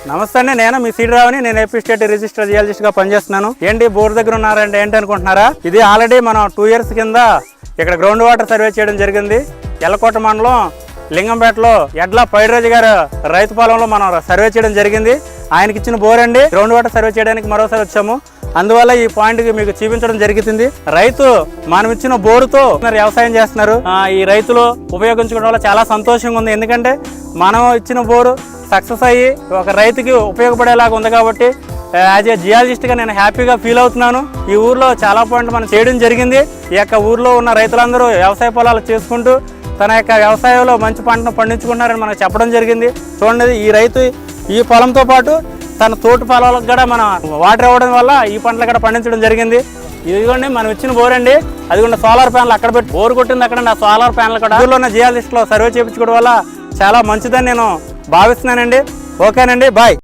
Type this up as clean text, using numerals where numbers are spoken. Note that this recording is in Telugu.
నమస్తే అండి, నేను మీ సీడరావుని. నేను ఏపీ స్టేట్ రిజిస్టర్ జియాలజిస్ట్ గా పనిచేస్తున్నాను. ఏంటి బోర్ దగ్గర ఉన్నారంటే ఏంటి అనుకుంటున్నారా? ఇది ఆల్రెడీ మనం 2 years కింద ఇక్కడ గ్రౌండ్ వాటర్ సర్వే చేయడం జరిగింది. ఎల్లకోట మండలం లింగంపేటలో ఎడ్ల పైడిరాజు గారు రైతు పొలంలో మనం సర్వే చేయడం జరిగింది. ఆయనకి ఇచ్చిన బోర్ అండి. గ్రౌండ్ వాటర్ సర్వే చేయడానికి మరోసారి వచ్చాము. అందువల్ల ఈ పాయింట్ కి మీకు చూపించడం జరుగుతుంది. రైతు మనం ఇచ్చిన బోరుతో వ్యవసాయం చేస్తున్నారు. ఈ రైతులు ఉపయోగించుకోవడం వల్ల చాలా సంతోషంగా ఉంది. ఎందుకంటే మనం ఇచ్చిన బోరు సక్సెస్ అయ్యి ఒక రైతుకి ఉపయోగపడేలాగా ఉంది కాబట్టి యాజ్ ఏ జియాలజిస్ట్గా నేను హ్యాపీగా ఫీల్ అవుతున్నాను. ఈ ఊర్లో చాలా పాయింట్లు మనం చేయడం జరిగింది. ఈ యొక్క ఊర్లో ఉన్న రైతులందరూ వ్యవసాయ పొలాలు చేసుకుంటూ తన యొక్క వ్యవసాయంలో మంచి పంటను పండించుకుంటున్నారని మనకు చెప్పడం జరిగింది. చూడండి, ఈ రైతు ఈ పొలంతో పాటు తన తోటి పొలాలకు కూడా మనం వాటర్ ఇవ్వడం వల్ల ఈ పంటలు కూడా పండించడం జరిగింది. ఇదిగోండి మనం ఇచ్చిన బోర్ అండి. అదిగోండి సోలార్ ప్యానల్ అక్కడ పెట్టి బోర్ కొట్టింది అక్కడ. ఆ సోలార్ ప్యానల్ కూడా ఊర్లో ఉన్న జియాలజిస్ట్లో సర్వే చేయించుకోవడం వల్ల చాలా మంచిదని నేను భావిస్తున్నానండి. ఓకేనండి, బాయ్.